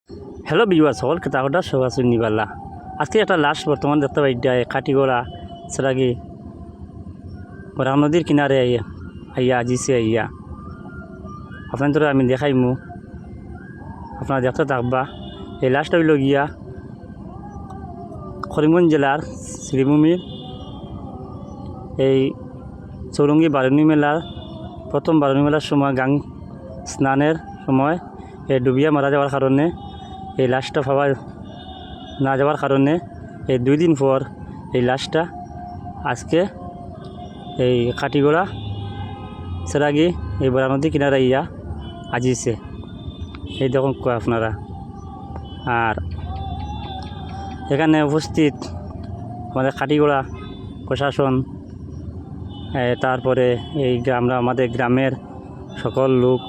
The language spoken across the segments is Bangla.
হ্যালো বিওয়ার সকল কেতাকটা সবাই নিবাল্লা আজকে একটা লাশ বর্তমান দেখতে পাই কাটিগড়া সেটাকি বরাক নদীর কিনারে আইয়া আজিছে আইয়া আপনাদের আমি দেখাইমু আপনারা দেখতে থাকবা। এই লাশটা হইল গিয়া করিমগঞ্জ জেলার শ্রীভূমির এই চৌরঙ্গি বারুণী মেলার প্রথম বারুণী মেলার সময় গাং স্নানের সময় এই ডুবিয়া মারা যাওয়ার কারণে এই লাশটা পাওয়া না যাওয়ার কারণে এই 2 দিন পর এই লাশটা আজকে এই কাটিগড়া সেরাগি এই বরাক নদী কিনারে ইয়া আজিছে। এই দেখুন আপনারা, আর এখানে উপস্থিত আমাদের কাটিগড়া প্রশাসন, তারপরে এই আমরা আমাদের গ্রামের সকল লোক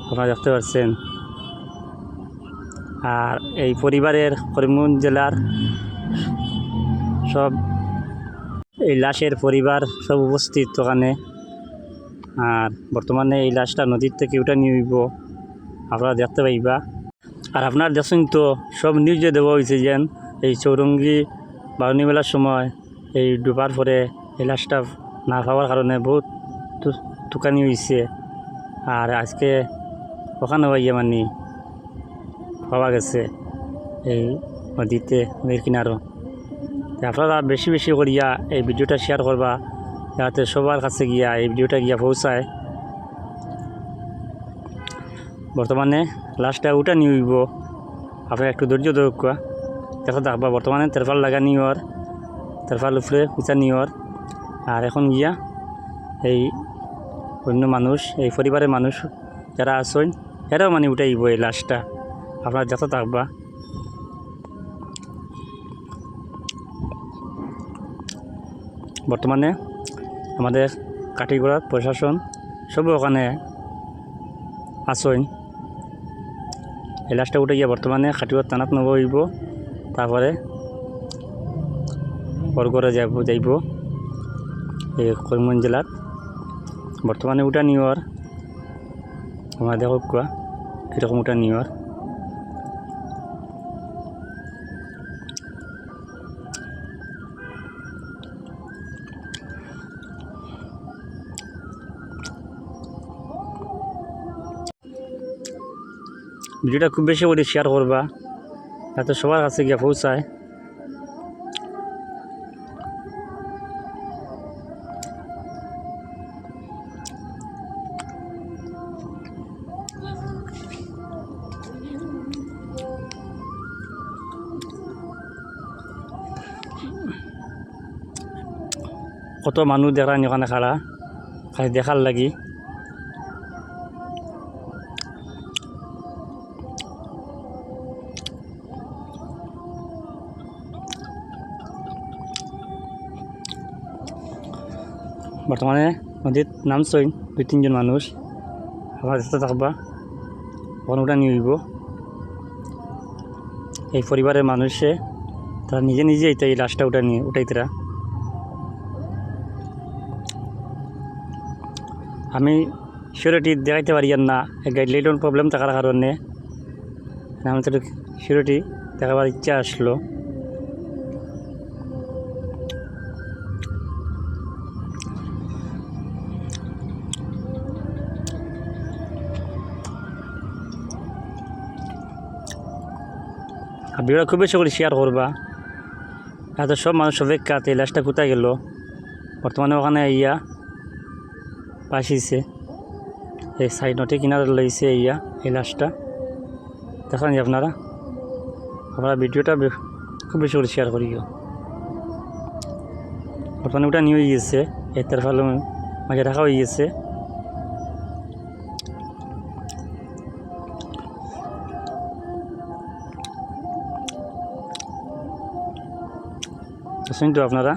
আপনারা দেখতে পাচ্ছেন। আর এই পরিবারের করিমগঞ্জ জেলার সব এই লাশের পরিবার সব উপস্থিত ওখানে। আর বর্তমানে এই লাশটা নদীর থেকে উঠে নিয়ে হইব, আপনারা দেখতে পাইবা। আর আপনার দেখুন তো সব নিউজে দেওয়া হয়েছে যেন এই চৌরঙ্গি বারুণী মেলার সময় এই ডুবার পরে এই লাশটা না পাওয়ার কারণে বহুত তুকানি হয়েছে। আর আজকে ওখানে হইয়া মানে পাওয়া গেছে এই নদীতে, নদীর কিনারও। আপনারা বেশি বেশি করিয়া এই ভিডিওটা শেয়ার করবা, যাতে সবার কাছে গিয়া এই ভিডিওটা গিয়া পৌঁছায়। বর্তমানে লাশটা উঠা নিয়ে হইব, আপনারা একটু ধৈর্য দেখা দেখা থাকবা। বর্তমানে তেরপাল লাগা নিওর, তেরপাল উপরে উঁচা নিওর। আর এখন গিয়া এই অন্য মানুষ, এই পরিবারের মানুষ যারা আসেন এরাও মানে উঠাইব এই লাশটা, আপনারা যত থাকবা। বর্তমানে আমাদের কাটিগড়ার প্রশাসন সব ওখানে আসেন। এই লাশটা উঠে গিয়ে বর্তমানে কাটিগড় থানাত নেব হইব, তারপরে বরগড়ে যাইব এই করিমগঞ্জ জেলার। বর্তমানে উঠা নিওর আমার দেখো কোয়া কীরকম উঠা নিওর। ভিডিওটা খুব বেশি করে শেয়ার করবা, যাতে সবার কাছে গিয়ে পৌঁছায়। কত মানুষ দেখান ওখানে খাড়া, খালি দেখার লাগি। বর্তমানে নদীর নামছই 2-3 জন মানুষ, আমার দেখতে থাকবা। ওখানে উঠা নিয়ে হইব। এই পরিবারের মানুষে তারা নিজে নিজে এই লাশটা উঠাইতরা। আমি সিউরিটি দেখাইতে পারি না, গাইডলাইনের প্রবলেম থাকার কারণে আমি তো সিউরিটি দেখাবার ইচ্ছা আসলো। আর ভিডিওটা খুব বেশি করে শেয়ার করবা, এত সব মানুষ অপেক্ষা এই লাশটা কোথায় গেল। বর্তমানে ওখানে ইয়া পাশিছে, এই সাইড নটি কিনারে লইছে ইয়া এই লাশটা। দেখেন আপনারা ভিডিওটা খুব বেশি করে শেয়ার করিও। বর্তমানে ওটা নিয়ে গিয়েছে, এই তেরফাল মাঝে রাখা হয়ে গেছে। শুনতো আপনারা।